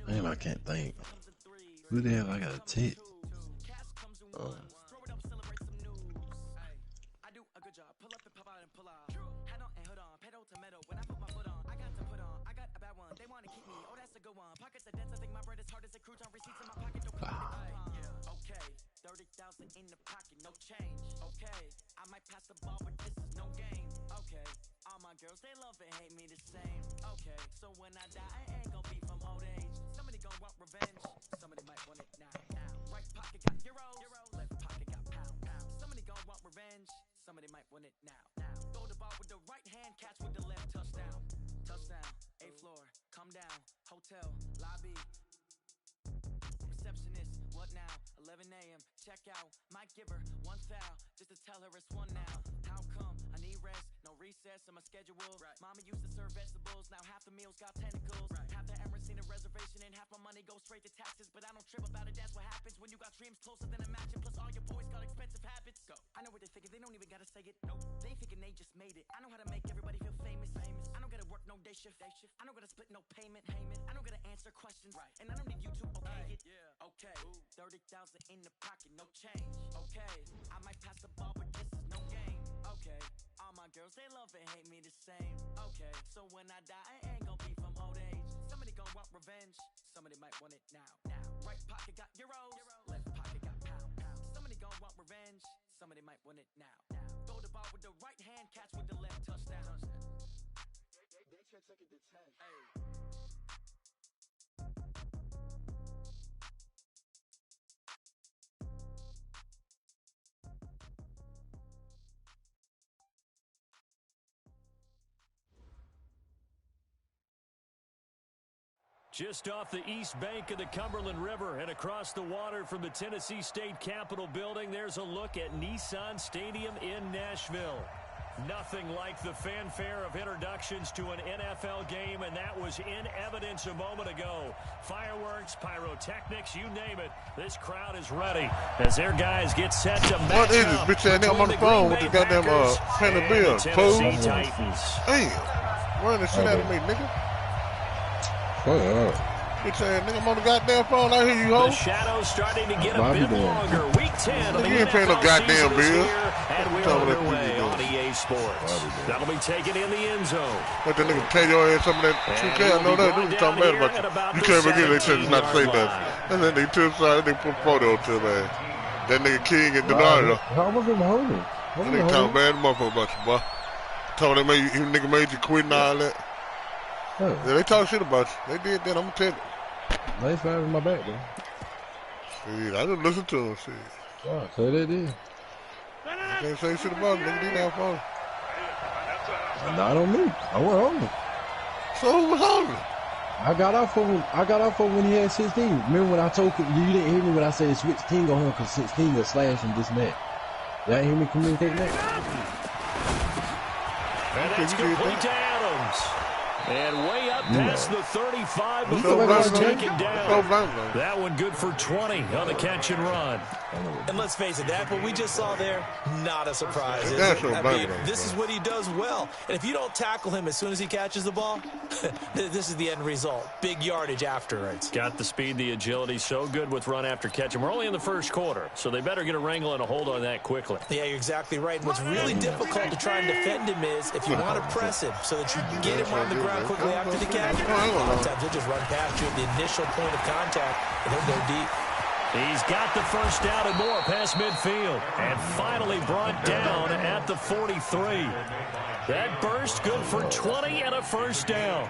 Damn, I can't think. Who the hell I got a text? In the pocket, no change. Okay, I might pass the ball, but this is no game. Okay, all my girls, they love and hate me the same. Okay, so when I die, I ain't gonna be from old age. Somebody gonna want revenge, somebody might want it now. Right pocket got euros, left pocket got pound. Somebody gonna want revenge, somebody might want it now. Throw the ball with the right hand, catch with the left, touchdown. Touchdown, 8th floor, come down, hotel, lobby. Receptionist, what now? 11 a.m. Check out. Might give her one foul just to tell her it's one now. How come? I need rest, no recess in my schedule. Right. Mama used to serve vegetables, now half the meals got tentacles. Right. Half the Emirates seen a reservation and half my money goes straight to taxes. But I don't trip about it, that's what happens when you got dreams closer than a mansion. Plus all your boys got expensive habits. Go. I know what they thinking, they don't even gotta say it. Nope. They thinking they just made it. I know how to make everybody feel famous. I don't gotta work no day shift. I don't gotta split no payment. I don't gotta answer questions. Right. And I don't need you to okay it. Yeah. Okay. 30,000 in the pocket, no change. Okay, I might pass the ball, but this is no game. Okay, all my girls, they love and hate me the same. Okay, so when I die, I ain't gonna be from old age. Somebody gonna want revenge, somebody might want it now. Right pocket got euros, left pocket got pound. Somebody gonna want revenge, somebody might want it now. Throw the ball with the right hand, catch with the left, touchdown. They check it to 10. Hey. Just off the east bank of the Cumberland River and across the water from the Tennessee State Capitol building, there's a look at Nissan Stadium in Nashville. Nothing like the fanfare of introductions to an NFL game, and that was in evidence a moment ago. Fireworks, pyrotechnics, you name it. This crowd is ready as their guys get set to match what is this, bitch ass nigga? I'm on the phone with the goddamn Panda Bill. Tennessee Titans. Damn. Run the shit out of me, nigga. Bitch ass nigga, I'm on the goddamn phone. I hear you, ho. The shadows starting to get a bit longer. Week 10 of the you ain't paying no goddamn bills. And we're underway on EA Sports. That'll be taken in the end zone. Let that nigga tell your ass some of that 2K. I know that. Dude talking bad about you. You can't forget they said it's not to say that. And then they took side, they put a photo to man. That nigga King and Denard. How was it holding? They talking bad motherfucker about you, boy. Told them nigga made you quit and all that. Huh. Yeah, they talk shit about you. They did that. I'm gonna tell you. They found my back, though. Shit, I didn't listen to them. Shit. Oh, so they did. I can't say shit about them. Nigga did that phone. Not on me. I wasn't holding. So who was holding? I got off of when he had 16. Remember when I told you didn't hear me when I said switch King on him because 16 was slash and this and that. Y'all hear me communicating that? And that's complete to Adams. And way up past the 35 before it was taken down. That one good for 20 on the catch and run. And let's face it, that what we just saw there, not a surprise. Is it? I mean, this is what he does well. And if you don't tackle him as soon as he catches the ball, this is the end result. Big yardage afterwards. Got the speed, the agility, so good with run after catch. And we're only in the first quarter, so they better get a wrangle and a hold on that quickly. Yeah, you're exactly right. And what's really difficult to try and defend him is if you want to press him so that you can get him on the ground quickly after the catch. A lot of times he'll just run past you at the initial point of contact, and he'll go deep. He's got the first down and more past midfield. And finally brought down at the 43. That burst good for 20 and a first down.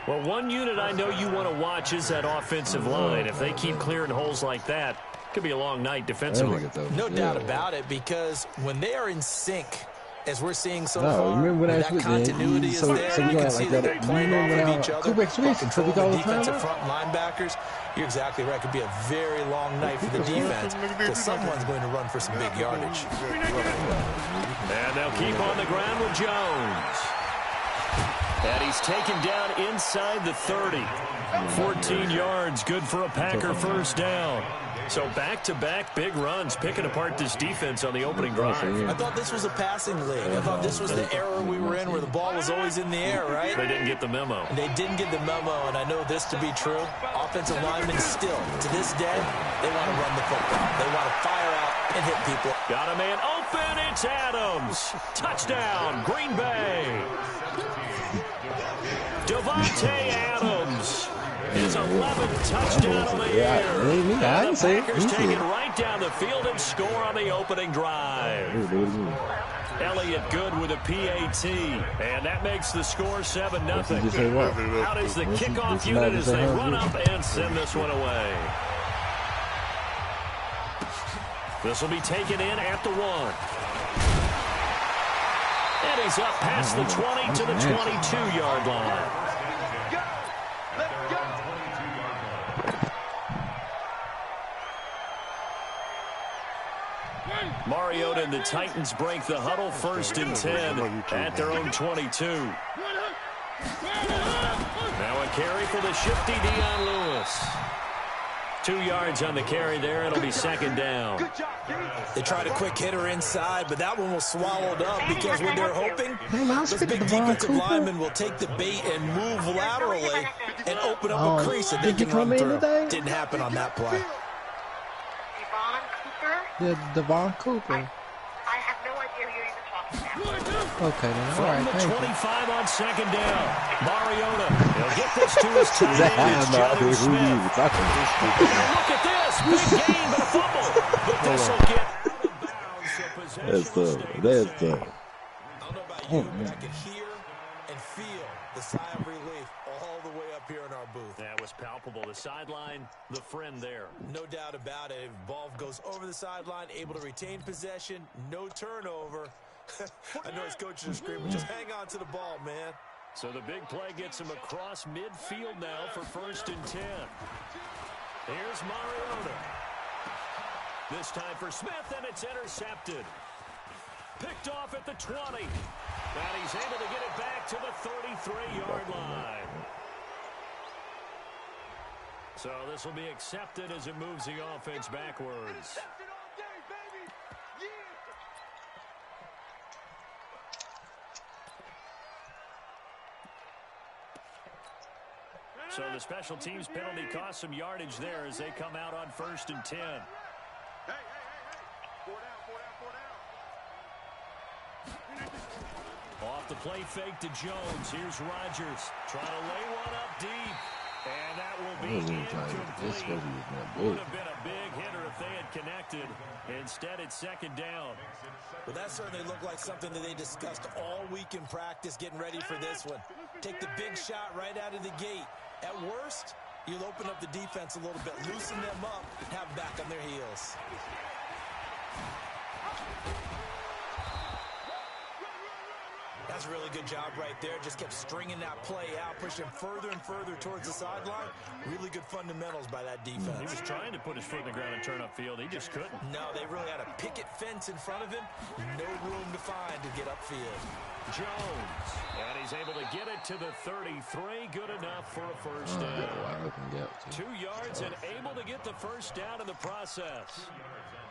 Well, one unit I know you want to watch is that offensive line. If they keep clearing holes like that, it could be a long night defensively. No doubt about it, because when they are in sync, as we're seeing so far, that continuity is there. You can see that they're playing off of each other, control the defensive front linebackers. You're exactly right. It could be a very long night for the defense because someone's going to run for some big yardage. And they'll keep on the ground with Jones. And he's taken down inside the 30. 14 yards, good for a Packer first down. So back-to-back big runs, picking apart this defense on the opening drive. I thought this was a passing league. I thought this was the era we were in where the ball was always in the air, right? They didn't get the memo. They didn't get the memo, and I know this to be true. Offensive linemen still, to this day, they want to run the football. They want to fire out and hit people. Got a man open. It's Adams. Touchdown, Green Bay. Devontae Adams. His 11th touchdown of the year. And the Packers take it right down the field and score on the opening drive. Elliott good with a PAT. And that makes the score 7-0. Out is the kickoff unit as they run up and send this one away. This will be taken in at the 1. And he's up past the 20 to the 22-yard line. Mariota and the Titans break the huddle, 1st and 10 at their own 22. Now a carry for the shifty Dion Lewis. 2 yards on the carry there. It'll be 2nd down. They tried a quick hitter inside, but that one was swallowed up because when they're hoping, those big defensive linemen will take the bait and move laterally and open up a crease that they can run through. Didn't happen on that play. Yeah, Devon Cooper. I have no idea who you're even talking about. Okay, then. All From right, the 25 on 2nd down. Mariota. He'll get this to his tight end. It's Jonnu Smith. Look at this. Big gain, but a fumble. But this will get out of bounds. So possession That's tough. I don't know about you, but I can hear and feel the sigh of relief all the way up here in our booth. That was palpable. The sideline, the friend there. No doubt about it. Ball goes over the sideline, able to retain possession, no turnover. I know his coaches are screaming, just hang on to the ball, man. So the big play gets him across midfield now for 1st and 10. Here's Mariota. This time for Smith, and it's intercepted. Picked off at the 20. And he's able to get it back to the 33-yard line. So this will be accepted as it moves the offense backwards. So the special teams penalty cost some yardage there as they come out on 1st and 10. Off the play fake to Jones. Here's Rodgers trying to lay one up deep. And that will be incomplete. Would have been a big hitter if they had connected. Instead, it's 2nd down. Well, that certainly looked like something that they discussed all week in practice, getting ready for this one. Take the big shot right out of the gate. At worst, you'll open up the defense a little bit, loosen them up, and have them back on their heels. That's a really good job right there. Just kept stringing that play out, pushing further and further towards the sideline. Really good fundamentals by that defense. He was trying to put his foot in the ground and turn upfield. He just couldn't. No, they really had a picket fence in front of him. No room to find to get upfield. Jones. And he's able to get it to the 33. Good enough for a 1st down. 2 yards and able to get the 1st down in the process.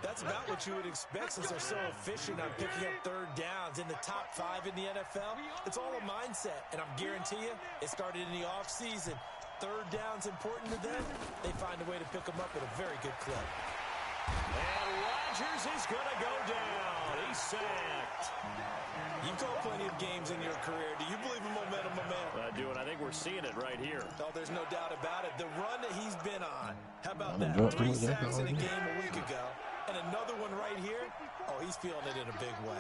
That's about what you would expect since they're so efficient on picking up 3rd downs in the top 5 in the NFL. It's all a mindset, and I'm guarantee you, it started in the offseason. 3rd down's important to them. They find a way to pick them up at a very good clip. And Rodgers is going to go down. He's sacked. You've called plenty of games in your career. Do you believe in momentum, my man? I do, and I think we're seeing it right here. Oh, there's no doubt about it. The run that he's been on. How about that? 3 sacks in a game a week ago. And another one right here. Oh, he's feeling it in a big way.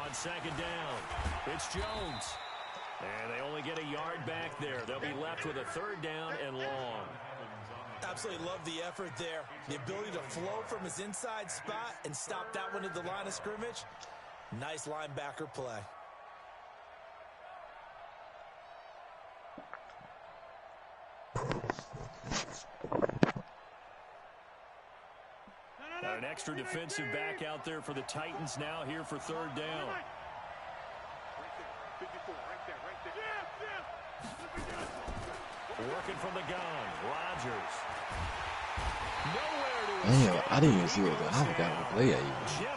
On 2nd down, it's Jones. And they only get a yard back there. They'll be left with a 3rd down and long. Absolutely love the effort there. The ability to flow from his inside spot and stop that one at the line of scrimmage. Nice linebacker play. An extra defensive back out there for the Titans now here for 3rd down. Working from the gun, Rodgers. Damn, I didn't even see it. I forgot to play it even.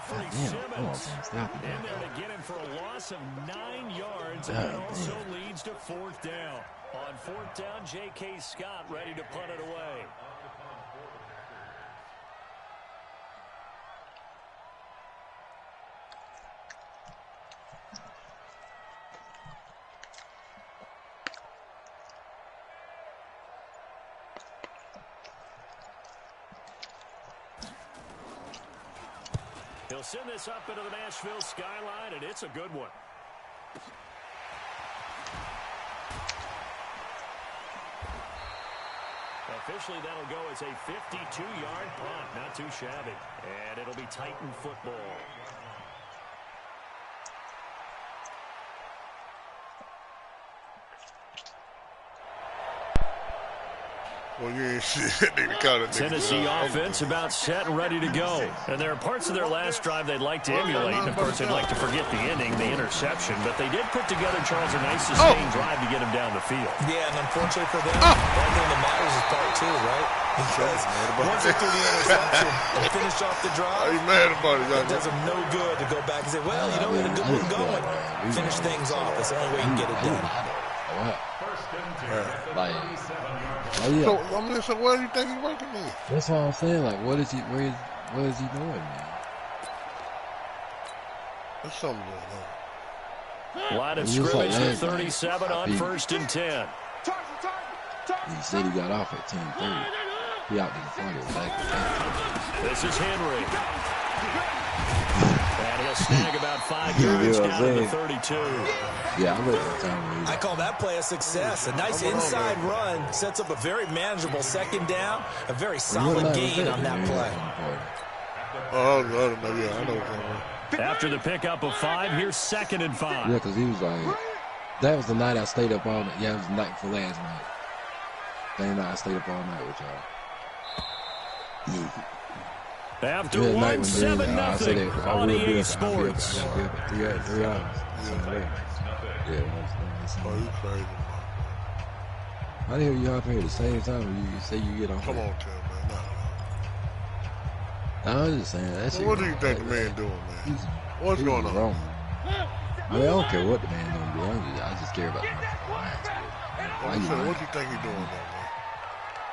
God damn, come on, man, stop it. In there to get him for a loss of 9 yards, and that also leads to 4th down. On 4th down, J.K. Scott ready to punt it away. He'll send this up into the Nashville skyline, and it's a good one. Officially, that'll go as a 52-yard punt. Not too shabby. And it'll be Titan football. Well, you ain't shit. Tennessee offense about set and ready to go. And there are parts of their last drive they'd like to emulate. And, of course, they'd like to forget the ending, the interception. But they did put together, Charles, a nice sustained drive to get him down the field. Yeah, and unfortunately for them, one thing that matters is part 2, right? Because once they threw the interception and finished off the drive, are you mad about it? It does them no good to go back and say, well, you know, we had a good one going. Finish things off. That's the only way you can get it done. So, so where do you think he's working with? That's what I'm saying. Like, what is he doing, man? There's something going on. Line of scrimmage at 37 on 1st and 10. He said he got off at 10:30. He out to the 40 exactly. This is Henry. And he'll snag about 5 yards down to the 32. Yeah, I read that time. I call that play a success. A nice inside run sets up a very manageable 2nd down. A very solid gain on that play. Oh, yeah, I know what. After the pickup of 5, here's 2nd and 5. Yeah, because he was like, that was the night I stayed up all night. Yeah, it was the night before last night. Same night I stayed up all night with y'all. After 1-7-0 on EA Sports. 3 hours. Yeah, oh, you crazy. How the hell you out here at the same time when you say you get off? Come on, Tim, man. No, I was just saying that shit. What do you think the man doing, man? What's going on? Wrong. I mean, I don't care what the man doing. I just care about the man. What do you think he's doing, though, man?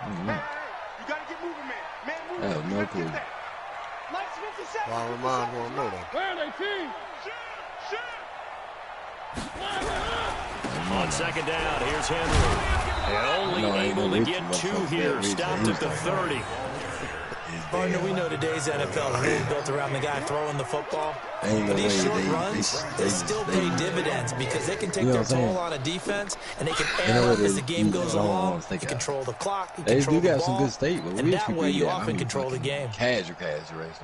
I don't know. You gotta get moving, man. I have no clue. Well, I remind one know that. Where are they, team? On 2nd down, here's Henry. And only able to get 2 here. Stopped at the 30. Partner, we know today's NFL is really built around the guy throwing the football. But these short runs, they still pay dividends because they can take their toll on a defense, and they can add up as the game goes along. You control the clock, you control the ball, some good state, but and that way you often control the game. Casual race.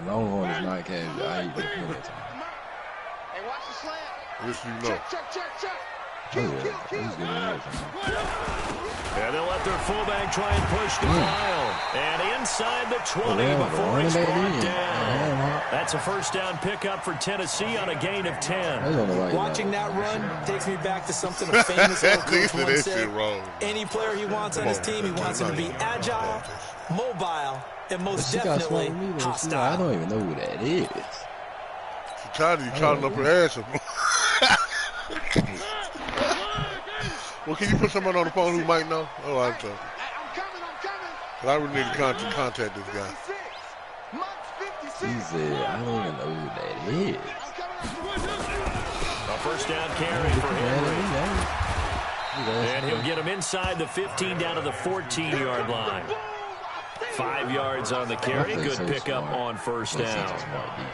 Longhorn is not casual. I eat that plenty of time. Hey, watch the slant. Yes, you know. Check. He's good at And they'll let their fullback try and push the pile. And inside the 20 before he's brought down. That's a 1st down pickup for Tennessee on a gain of 10. Watching that run takes me back to something a famous old coach once said. Any player he wants on his team, he wants him to be agile, mobile, and most definitely hostile. I don't even know who that is. You calling up her ass. Well, can you put someone on the phone who might know? Oh, I'm coming. But I really need to contact this guy. He said, I don't even know who that is. A 1st down carry for Henry. And he'll get him inside the 15 down to the 14-yard line. 5 yards on the carry. Good pickup on 1st down.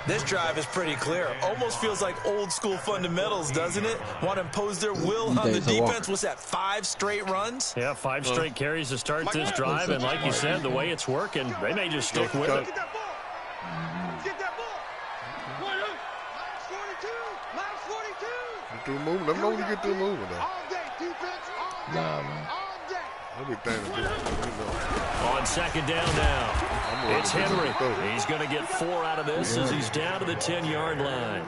This drive is pretty clear. Almost feels like old school fundamentals, doesn't it? Want to impose their will on the defense. Was that 5 straight runs? Yeah, 5 straight carries to start this drive. And like you said, the way it's working, they may just stick with it. Get that ball. Minus 42. Get through moving. Let me know when you get through moving, though. All day, defense. All day. Nah, man. All day. Everything to do. On 2nd down now, it's Henry. He's going to get 4 out of this as he's down to the 10-yard line.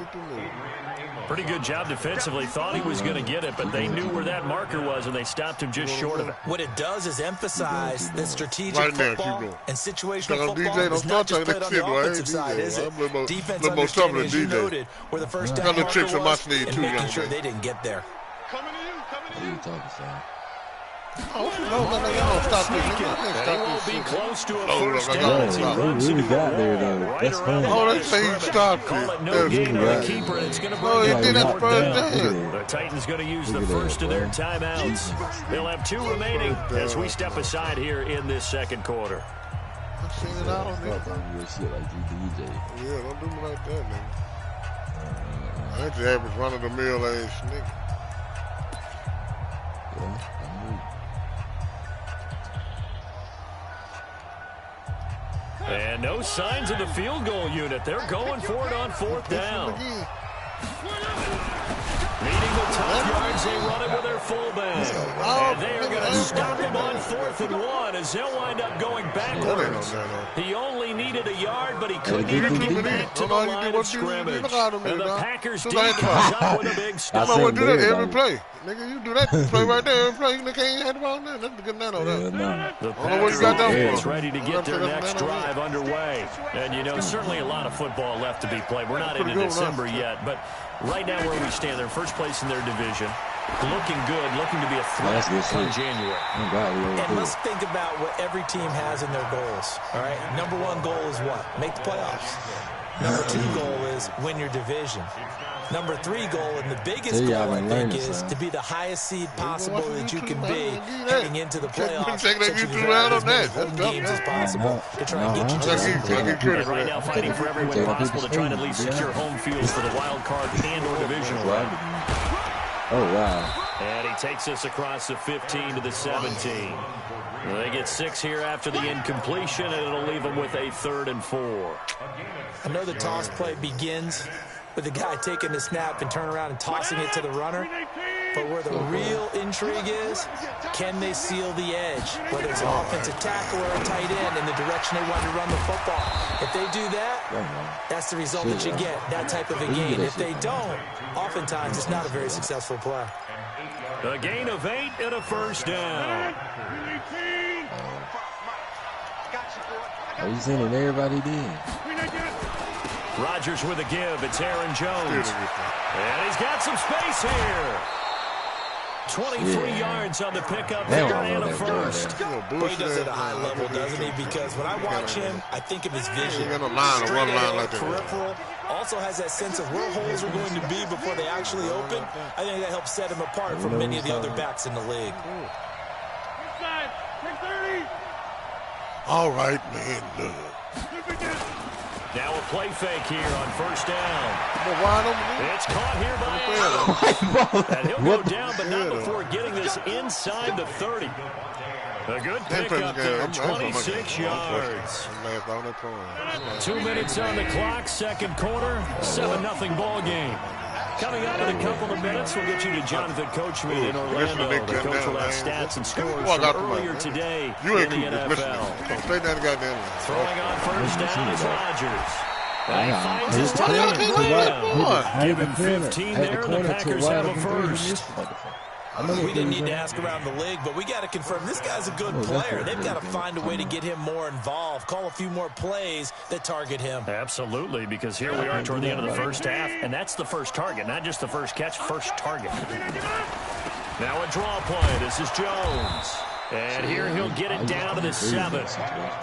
Pretty good job defensively. Thought he was going to get it, but they knew where that marker was, and they stopped him just short of it. What it does is emphasize that strategic football and situational football is not just played on the offensive side, is it? Defense understanding, as you noted, where the first down marker was and making sure they didn't get there. Coming to you, coming to you. Oh, stop this. He won't be close to a first Yeah, down as he runs really into the got there, wall though. right That's around funny. the Oh, line they of say he scrimmage. stopped Call it. it no gain on the keeper, and it's going to bring he down did that fourth first down. down. The Titans going to use the first of their timeouts. They'll have 2 remaining as we step aside here in this second quarter. I've seen it out on there. Shit like DJ. Yeah, don't do me like that, nigga. I ain't the average run-of-the-mill ass nigga. And no signs of the field goal unit. They're going for it on 4th down. Leading the top yards, they run it with their fullback. And they are going to stop him on 4th and 1 as they'll wind up going backwards. He only needed a yard, but he couldn't even get back to the line of scrimmage. And the Packers D comes up with a big stop. I would do that every play. Nigga, you do that play right there every play. You can't have the ball there. That's good man on that. The Packers is ready to get their next drive underway. And, you know, certainly a lot of football left to be played. We're not into December yet, but right now where we stand, they're first place in their division. Looking good, looking to be a threat in January. And let's think about what every team has in their goals. All right, number 1 goal is what? Make the playoffs. Number 2 goal is win your division. Number 3 goal, and the biggest goal, I think, is to be the highest seed possible that you can be heading into the playoffs. So you can have as many home games as possible to try and get you to the Super Bowl. And right now fighting for every win possible to try and at least secure home field for the wild card and or divisional round. Oh, wow. And he takes us across the 15 to the 17. They get 6 here after the incompletion, and it'll leave them with a 3rd and 4. I know the toss play begins with the guy taking the snap and turn around and tossing it to the runner. But where the real intrigue is, can they seal the edge? Whether it's an offensive tackle or a tight end in the direction they want to run the football. If they do that, that's the result that you get, that type of a gain. If they don't, oftentimes it's not a very successful play. A gain of 8 and a first down. He's in it, everybody did. Rodgers with a give. It's Aaron Jones. And he's got some space here. 23 yards on the pickup there and a first. Well, he does it at a high level, doesn't he? Because when I watch him, I think of his vision. Peripheral. Also has that sense of where holes are going to be before they actually open. I think that helps set him apart from many of the other backs in the league. All right, man. Look. Now a play fake here on first down. It's caught here by Allen. And he'll go down, but not before getting this inside the 30. A good pickup there, 26 yards. 2 minutes on the clock, second quarter, 7-0 ball game. Coming up in a couple of minutes, we'll get you to Jonathan Coachman in Orlando. The coach will have stats and scores from earlier today in the NFL. Throwing on first down is Rodgers. And he finds his touchdown. Give him 15 there, and the Packers have a first. We didn't need to ask around the league, but we got to confirm this guy's a good player. They've got to find a way to get him more involved, call a few more plays that target him. Absolutely, because here we are toward the end of the first half, and that's the first target, not just the first catch, first target. Now a draw play. This is Jones. And here he'll get it down to the 7.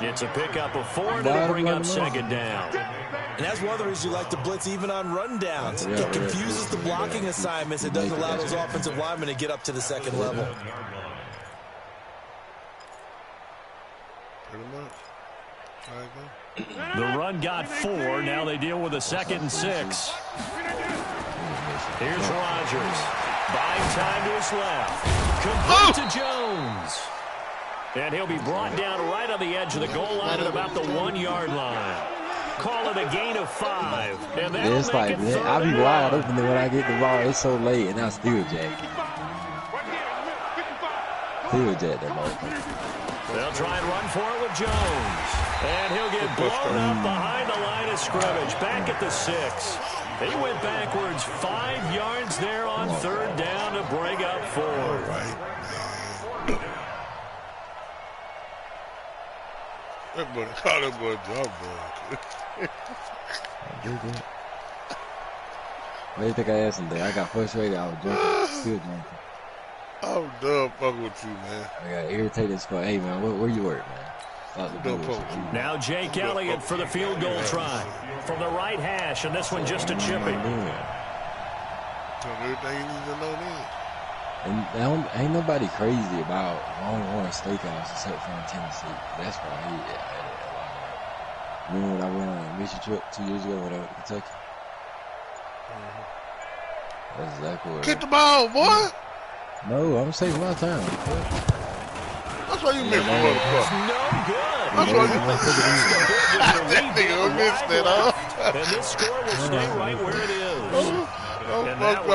It's a pickup of 4, and it'll bring up second down. And that's one of the reasons you like to blitz even on rundowns. It confuses the blocking assignments. It doesn't allow those offensive linemen to get up to the second level. The run got 4. Now they deal with a 2nd and 6. Here's Rodgers. Buying time to his left. Complete to Jones. And he'll be brought down right on the edge of the goal line at about the 1-yard line. Call it a gain of 5. And it's like, man, I'll be wide open when I get the ball. It's so late, and I still jack. Still jack that ball. They'll try and run for it with Jones. And he'll get blown up behind the line of scrimmage. Back at the 6. He went backwards 5 yards there on 3rd down to bring up 4. All right, man. That boy caught that boy jump, bro. What do you think I asked him there? I got frustrated. I was jumping. Still jumping. I'm done fucking with you, man. I got irritated. Hey, man, where you work, man? Now Jake Elliott for the field goal try from the right hash, and this one just a chipping. Everything you need to know then. And ain't nobody crazy about Longhorn Steakhouse except for in Tennessee. That's why I hate it. Remember when I went on a mission trip 2 years ago when I went to Kentucky? That's exactly what. Kick the ball, boy. No, I'm saving my time. That's why you missed the motherfucker. No good. That's why you missed it. That nigga missed it, huh? And this score will stay right where it is. And that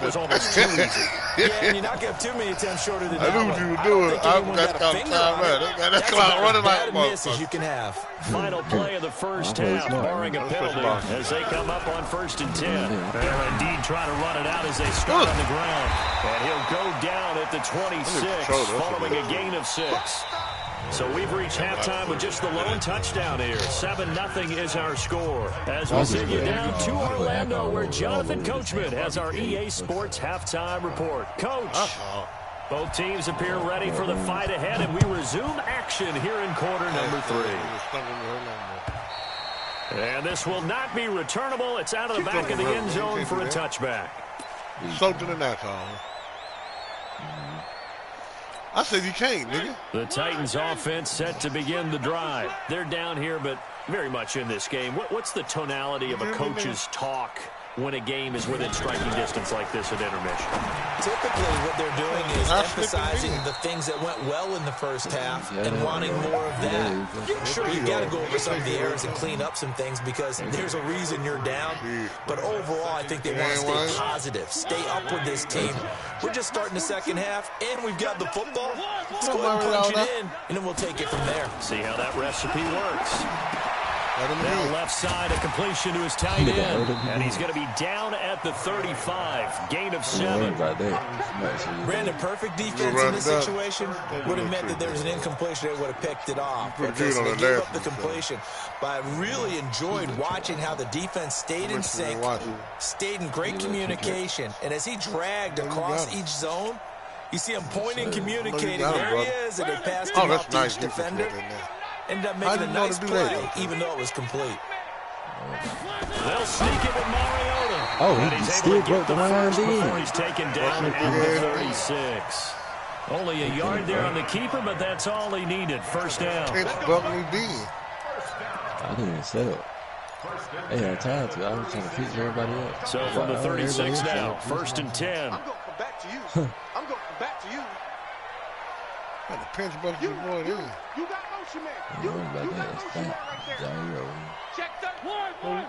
was almost too easy. Yeah, and you're not getting too many attempts shorter than that. I knew what you were doing. That kind of time out. That clock running like a motherfucker. You can have. Final play of the first half, barring a penalty, as they come up on 1st and 10. They'll indeed try to run it out as they start on the ground. And he'll go down at the 26, following a gain of 6. So we've reached halftime with just the lone touchdown here. 7-0 is our score. As we send you down to Orlando, where Jonathan Coachman has our EA Sports halftime report. Coach, both teams appear ready for the fight ahead, and we resume action here in quarter number 3. And this will not be returnable. It's out of the back of the end zone for a touchback. Something in that call. I said you can't, nigga. The Titans offense set to begin the drive. They're down here, but very much in this game. What's the tonality of a coach's talk when a game is within striking distance like this at intermission? Typically what they're doing is emphasizing the things that went well in the first half and wanting more of that. Sure, you got to go over some of the errors and clean up some things because there's a reason you're down. But overall, I think they want to stay positive, stay up with this team. We're just starting the second half, and we've got the football. Let's go ahead and punch it in, and then we'll take it from there. See how that recipe works. Now left side, a completion to his tight end. And he's going to be down at the 35. Gain of 7. Brandon, perfect defense in this situation would have meant that there was an incompletion. They would have picked it off because they gave up the completion. But I really enjoyed watching how the defense stayed in sync, stayed in great communication. And as he dragged across each zone, you see him pointing, communicating. There he is, and it passed him off to each defender. Ended up making a nice play, even though it was complete. They'll sneak it with Mariota. Oh, he still broke the line before he's taken down at the 36. Only a yard there on the keeper, but that's all he needed. First down. It's Buckley D. I didn't even set up. They had time to. I was trying to fix everybody else. So from the 36 now, 1st and 10. I'm going to come back to you. I'm going to come back to you. Got the pinch button you got motion man. You got motion man right there. Check that one.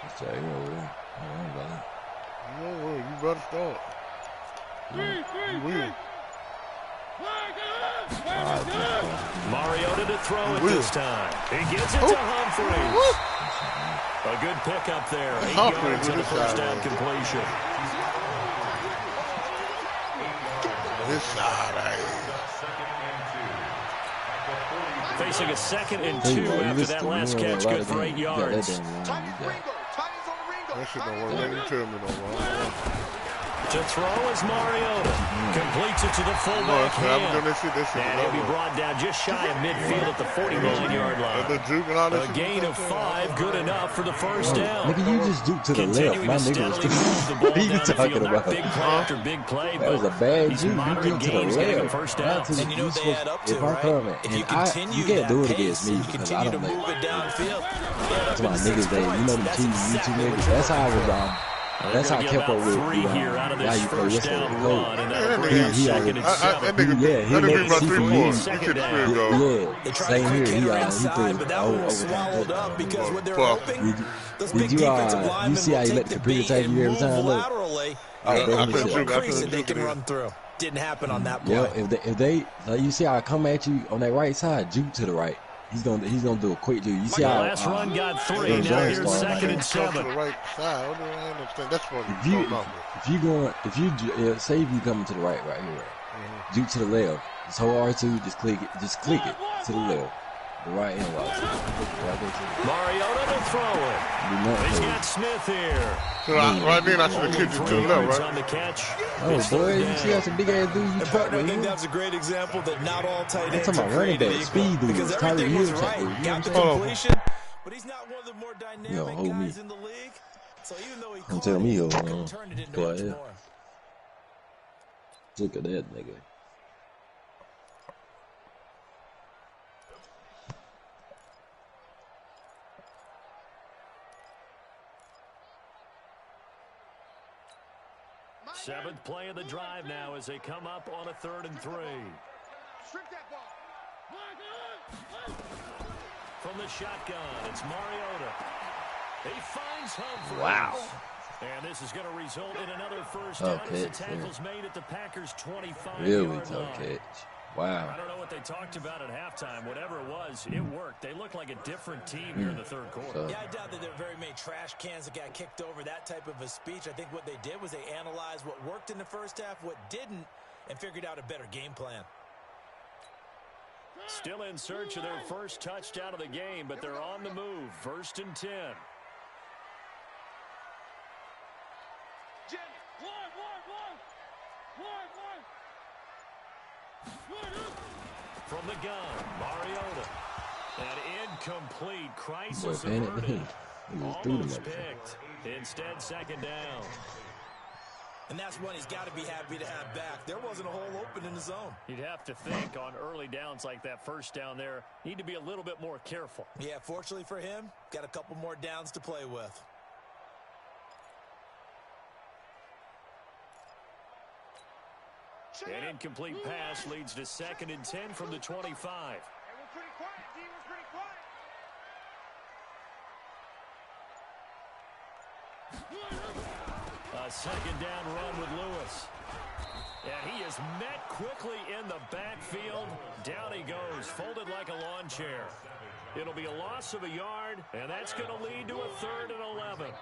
It's Jair over there. I don't know about that. You better start. You will. Mariota to throw it this time. He gets it to Humphries. A good pickup there. 8 yards and a first down completion. This side, Facing a 2nd and 2 after that last catch, good for 8 yards. That shit don't work. Let me tell me no more. To throw is Mariota. Completes it to the fullback hand. And he'll be brought down just shy of midfield at the 49-yard line. A gain of 5, good enough for the first down. Nigga, you just juke to the left. My nigga was just... What are you talking about? Big play after big play, that was a bad juke. You juke to the left. First down. And you know they add up to, right? If you continue can't do it pace, against me you because continue I to don't move it downfield. That's my niggas, you know them two niggas. That's how I was That's how I kept up with how you play yesterday. He made my 3 points. Yeah, same here. He played but that one was swallowed up because what they're hoping, those big defensive linemen will take the beat and move laterally. Increase it, they can run through. Didn't happen on that play. Yeah, if they you see how I come at you on that right side, juke to the right. He's gonna do a quick dude. You see how last run got 3. Now here's 2nd and 7. To the right side. I understand. That's what say if you coming to the right here, right? Juke to the left. It's whole R2. Just click it to the left. The right hand wide. Mariota to throw it. He's got Smith here. So right then, I should have kicked it to the left, right? On the catch. Oh, boy, you see that's a big ass dude you track with. I think that's a great example that not all tight ends are created equal. Speed dude. Because everything was right. Got the completion, but he's not one of the more dynamic guys in the league. So even though he don't tell me, turned it into much more. Look at that nigga. Seventh play of the drive now as they come up on a 3rd and 3. From the shotgun, it's Mariota. He finds Humphries. Wow. And this is going to result in another first down as the tackle's made at the Packers' 25-yard really tough catch. Wow. I don't know what they talked about at halftime. Whatever it was, it worked. They looked like a different team here in the 3rd quarter. Yeah, I doubt that there were very many trash cans that got kicked over, that type of a speech. I think what they did was they analyzed what worked in the first half, what didn't, and figured out a better game plan. Still in search of their first touchdown of the game, but they're on the move. 1st and 10. From the gun, Mariota. An incomplete, crisis averted. Almost picked. Instead, 2nd down. And that's one he's got to be happy to have back. There wasn't a hole open in the zone. You'd have to think on early downs like that, first down there, need to be a little bit more careful. Yeah, fortunately for him, got a couple more downs to play with. An incomplete pass leads to 2nd and 10 from the 25. A 2nd down run with Lewis. And he is met quickly in the backfield. Down he goes, folded like a lawn chair. It'll be a loss of a yard, and that's going to lead to a 3rd and 11.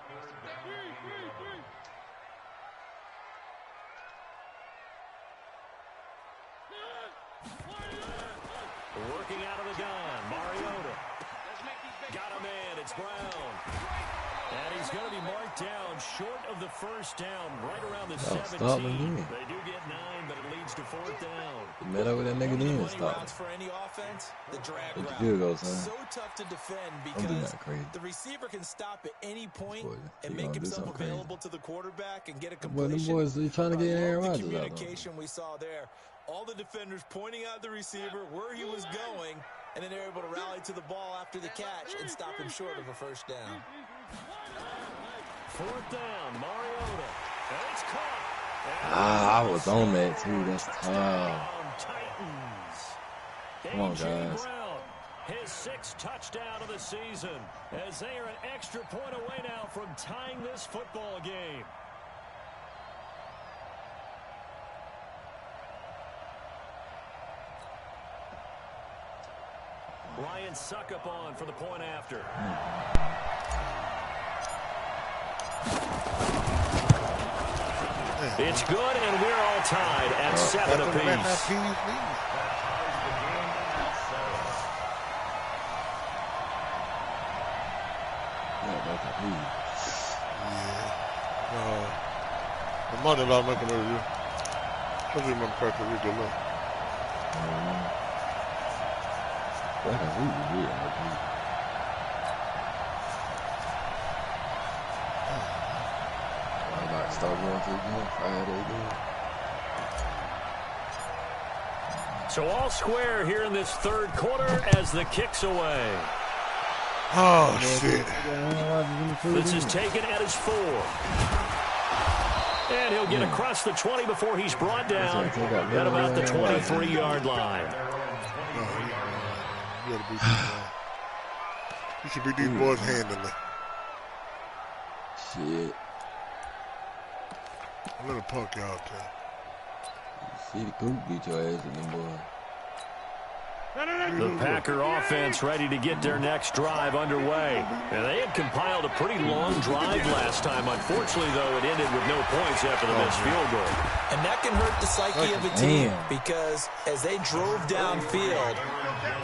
Working out of the gun, Mariota. Got a man, it's Brown. And he's going to be marked down short of the first down, right around the 17. They do get 9, but it leads to 4th down. Met over that nigga then, stop. For any offense, the drag route. So tough to defend because the receiver can stop at any point and make himself available to the quarterback and get a completion. Well, them boys, they trying to get Aaron Rodgers out. The communication we saw there, all the defenders pointing out the receiver, where he was going, and then they're able to rally to the ball after the catch and stop him short of a first down. 4th down, Mariota. And it's caught. I was on that too. That's tough. Titans. Come on, guys. Brown, his 6th touchdown of the season, as they are an extra point away now from tying this football game. Ryan Suckup on for the point after. It's good, and we're all tied at 7 apiece. The money about making a review. Especially my practice, we good luck. Start going to the Friday again. So all square here in this 3rd quarter as the kick's away. Oh, shit. This is taken at his 4. And he'll get across the 20 before he's brought down at about the 23-yard line. You should be these boys handling it. Shit. A little punk you out there. See the coop beat your ass in them boy. The Packer offense ready to get their next drive underway. And they had compiled a pretty long drive last time. Unfortunately, though, it ended with no points after the missed field goal. And that can hurt the psyche of a team because as they drove downfield,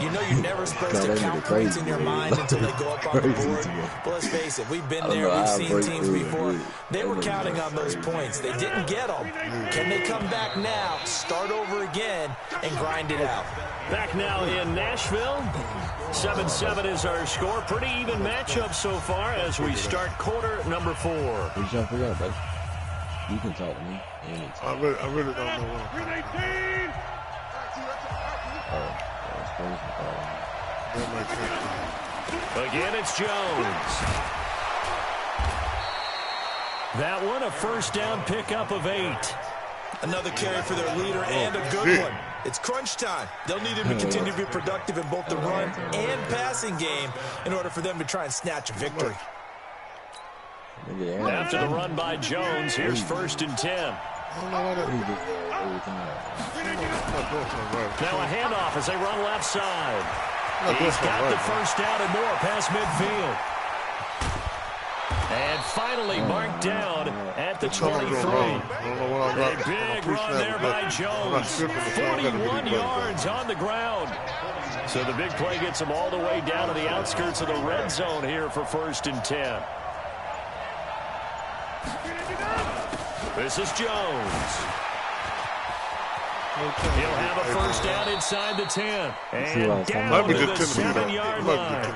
you know you're never supposed to count points in your mind until they go up on the board. But let's face it, we've been there, we've seen teams before. They were counting on those points. They didn't get them. Can they come back now, start over again, and grind it out? Back now in Nashville. 7-7 is our score. Pretty even matchup so far as we start quarter number 4. What y'all forgot, buddy? You can talk to me. I really don't know what. Again, it's Jones. That one, a first down pickup of 8. Another carry for their leader and a good one. It's crunch time. They'll need him to continue to be productive in both the run and passing game in order for them to try and snatch a victory. After the run by Jones, here's 1st and 10. Now a handoff as they run left side. He's got the first down and more past midfield. And finally marked down at the 23. A big run there by Jones. 41 yards on the ground. So the big play gets him all the way down to the outskirts of the red zone here for 1st and 10. This is Jones. He'll have a first down inside the 10. And down to the 7-yard line.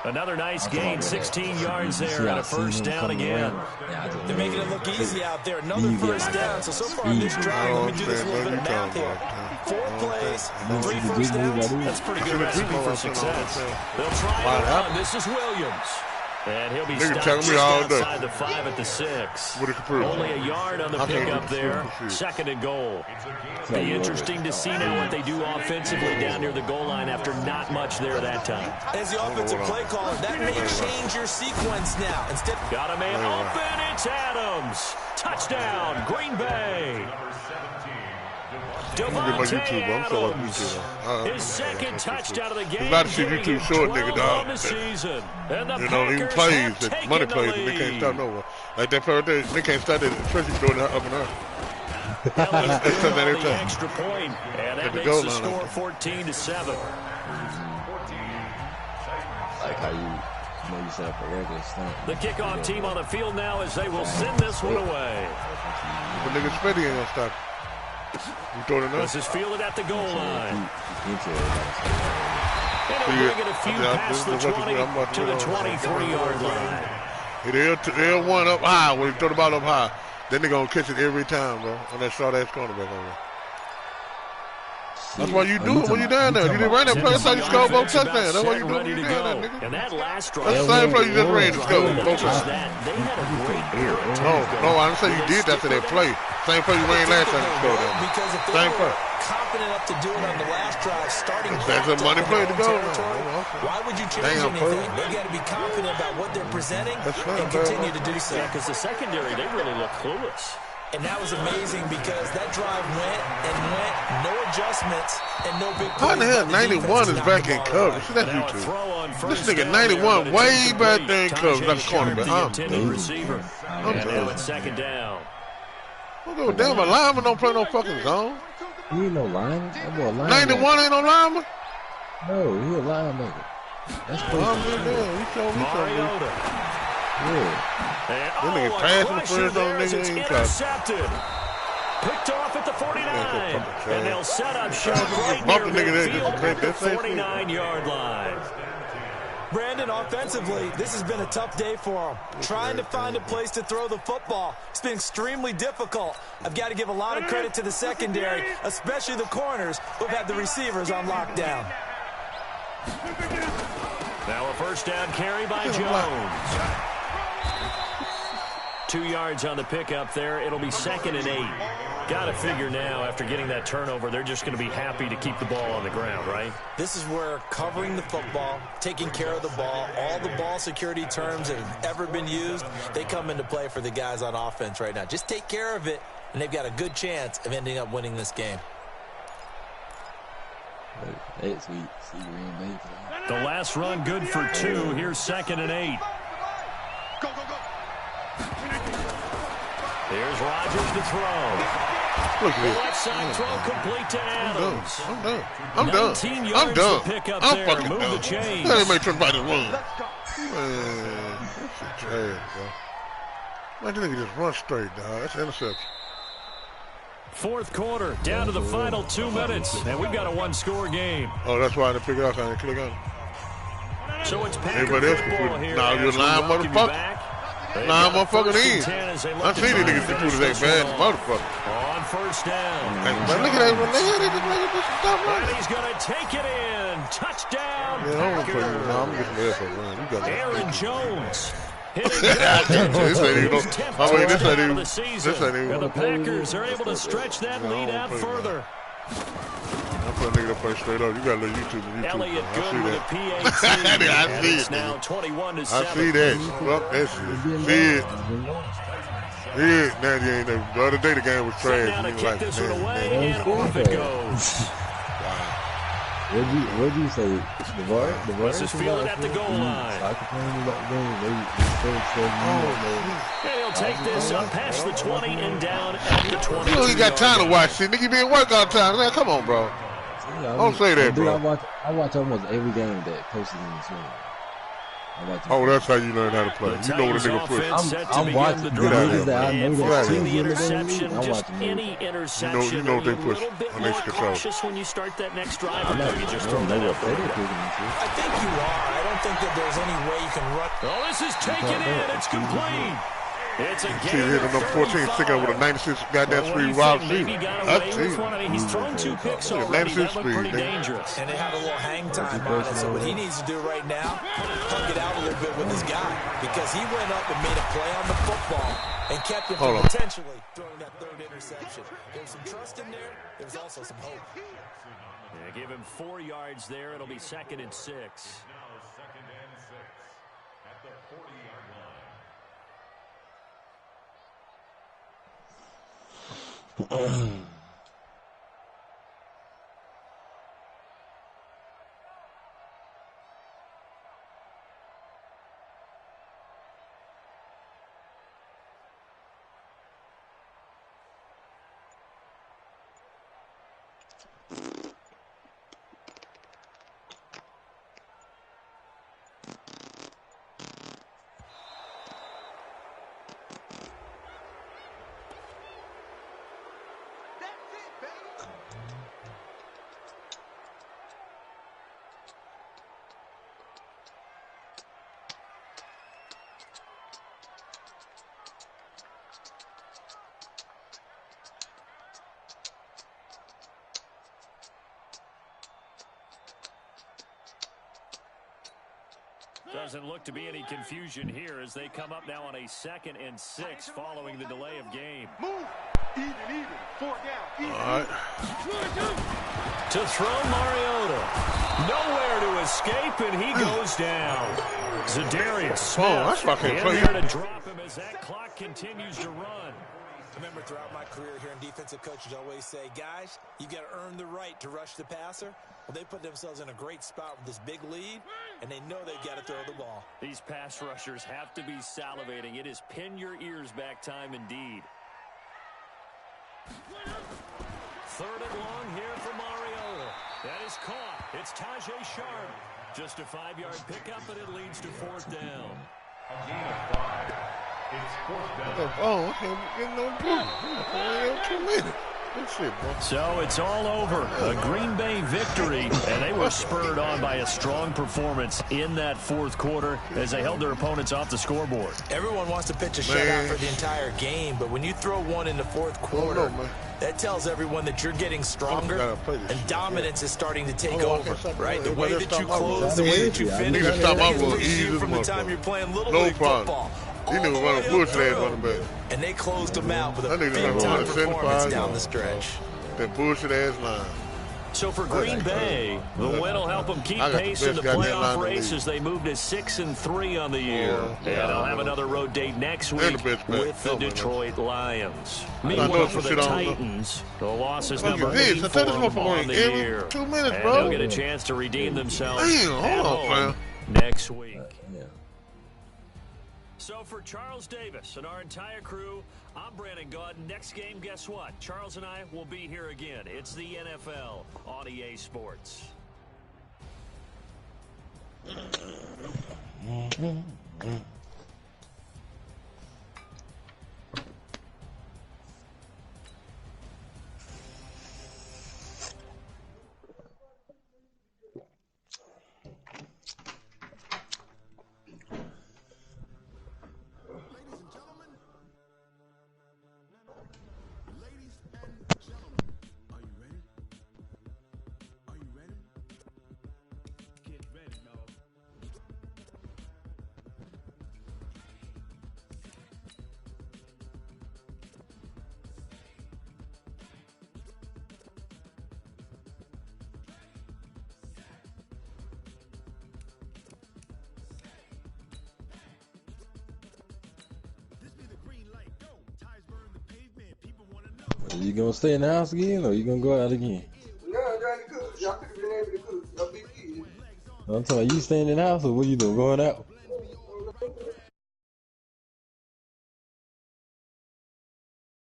Another nice gain, 16 yards there, and a first down again. They're making it look easy out there. Another first down. So far on this drive, let me do this little bit of math here. 4 plays, 3 first downs. That's a pretty good recipe for success. They'll try it around. This is Williams. And he'll be stopped just outside the 5 at the 6. Only a yard on the pickup there. 2nd and goal. Be interesting to see now what they do offensively down near the goal line after not much there that time. As the offensive play caller, that may change your sequence now. Instead, got a man open. It's Adams. Touchdown, Green Bay. Devontae Adams, his 2nd touchdown of the game. You got to see YouTube short, nigga, dog. You know, even plays, money plays, and they can't start nowhere. Like that player there, they can't start it, especially doing it up and up. That's the extra point, and that makes the score 14-7. Like how you set up a regular stunt. The kickoff team on the field now as they will send this one away. But nigga Spetty ain't gonna stop. This is fielded at the goal line. And he'll bring it a few past the 20 to the 23-yard line. They'll one up high when you throw the ball up high. Then they're going to catch it every time, bro. On that short-ass cornerback over there. That's why you do it when you're down there. You didn't run that play. That's how you score both touchdowns. That's why you do it when you're down there, nigga. And that last drive, that's the same play you just ran to score both times. They had a great year. No, I didn't say you did that to that play. Same play you ran last time you scored that. Because if they were confident enough to do it on the last drive, starting that's a money play to go. Why would you change anything? They got to be confident about what they're presenting and continue to do so. Yeah, because the secondary, they really look clueless. And that was amazing because that drive went and went, no adjustments, and no big plays. How the hell 91 is back in coverage? See, that's YouTube. This nigga 91 way back there in coverage like a cornerback. Receiver. And now it's 2nd down. Well, damn, a lineman don't play no fucking zone. He ain't no lineman. 91 ain't no lineman? No, he a linebacker. That's crazy. Mariota. Yeah. And a pressure there as it's intercepted. Picked off at the 49. And they'll set up shop right near midfield at the 49-yard line. Brandon, offensively, this has been a tough day for him. Trying to find a place to throw the football. It's been extremely difficult. I've got to give a lot of credit to the secondary, especially the corners who've had the receivers on lockdown. Now a first down carry by Jones. 2 yards on the pickup there. It'll be 2nd and 8. Got to figure now, after getting that turnover, they're just going to be happy to keep the ball on the ground, right? This is where covering the football, taking care of the ball, all the ball security terms that have ever been used, they come into play for the guys on offense right now. Just take care of it, and they've got a good chance of ending up winning this game. Right. Hey, sweet. See Green Bay. The last run good for 2. Here's 2nd and 8. Go, go, go. Here's Rodgers to throw. Look at The this. left side throw complete to Adams. I'm done. I'm done. 19 I'm yards done. to pick up I'm there. fucking Move done. the chains. That ain't make somebody run. Let's go. Man, that's a trash, bro. Man, this nigga just run straight, dog. That's an interception. Fourth quarter, down to the final 2 minutes, and we've got a one-score game. Oh, that's why I didn't pick it up. I didn't click on it. So it's Packer Everybody else football can put- here. nah, as you're we lying, welcome you motherfucker. back. They've Nah, got motherfucker, 1st and in. 10 as they look I to see these try and niggas finish do this this bad one off. motherfucker. On first down. Man, look at that one. Stop And running. he's going to take it in. Touchdown, Yeah, I'm gonna put you. Packers. Nah, I'm gonna get some air for a run. You got Aaron Jones. Hitting This ain't even. I mean, this ain't even. the This season. ain't even. And the Packers are able to stretch that No, lead I out don't play further. I'm putting a nigga that play straight up. You gotta let YouTube and YouTube. Elliott I good see with a that. PAT. I And see it's it, now nigga. 21-7. I see that. Fuck that shit. See it. Yeah, now you ain't never. The other day the game was Sitting trash. down to You was kick like, this one man, away, man. and off it goes. What'd you say? The VAR? The VAR? Let's just feel it at the goal line. Soccer playing about game. And he'll take this up past the 20 and down at the 22. You know he got time to watch shit. Nigga, you been work all the time. Man, come on, bro. Don't say that, Dude, bro. I watch almost every game that posted in this league. Oh, that's how you learn how to play. You know what a nigga push. I'm watching the niggas that I know that's the the interception, I'm just watching any interception. You know what they push. A little bit When more they control. cautious when you start that next drive. I'm Or not, do you just I throw don't that know out what the they're window? picking into. I think you are. I don't think that there's any way you can run. Oh, this is taken in. It's complete. It's a See, game hit of number 14, stick out with a 96 goddamn What do you speed wild think? season. Maybe got That's away with one. I mean, he's thrown 2 picks already. That looked pretty dangerous. And they had a little hang time on it. So what he needs to do right now, hug it out a little bit with his guy. Because he went up and made a play on the football and kept him from potentially throwing that 3rd interception. There's some trust in there. There's also some hope. Yeah, give him 4 yards there. It'll be 2nd and 6. Doesn't look to be any confusion here as they come up now on a 2nd and 6 following the delay of game. Move. Even. 4 down. Even. All right. To throw Mariota. Nowhere to escape, and he goes down. Zadarius Smith that's why I can't in play. there to drop him as that clock continues to run. Remember, throughout my career here in defensive coaches always say, guys, you got to earn the right to rush the passer. Well, they put themselves in a great spot with this big lead, and they know they've got to throw the ball. These pass rushers have to be salivating. It is pin your ears back time indeed. 3rd and long here for Mariota. That is caught. It's Tajay Sharp. Just a 5-yard pickup, and it leads to 4th down. A gain of 5. It's 4th down. Oh, okay. Getting no blue. 2 minutes. Good shit, bro. So it's all over. A Green Bay victory, and they were spurred on by a strong performance in that 4th quarter as they held their opponents off the scoreboard. Everyone wants to pitch a shutout for the entire game, but when you throw one in the 4th quarter, that tells everyone that you're getting stronger and dominance is starting to take over, right? The way that you close, the way that you finish, you from the time you're playing Little League football. He knew running bullshit ass running back. And they closed him out with a That nigga big-time running performance 75 down the stretch. That bullshit ass line. So for Green Bay, the win will help them keep pace in the playoff race as they move to 6-3 on the year. And they'll have another road date next week with the Detroit Lions. Meanwhile, for the Titans, the loss is number 8 for them on the year. 2 minutes, and bro. they'll get a chance to redeem themselves at home next week. So for Charles Davis and our entire crew, I'm Brandon Gaudin. Next game, guess what? Charles and I will be here again. It's the NFL on EA Sports. You gonna stay in the house again, or you gonna go out again? No, I'm trying to cook. Y'all could have been able to cook. Y'all big kids. I'm talking about you staying in the house, or what you doing? Going out?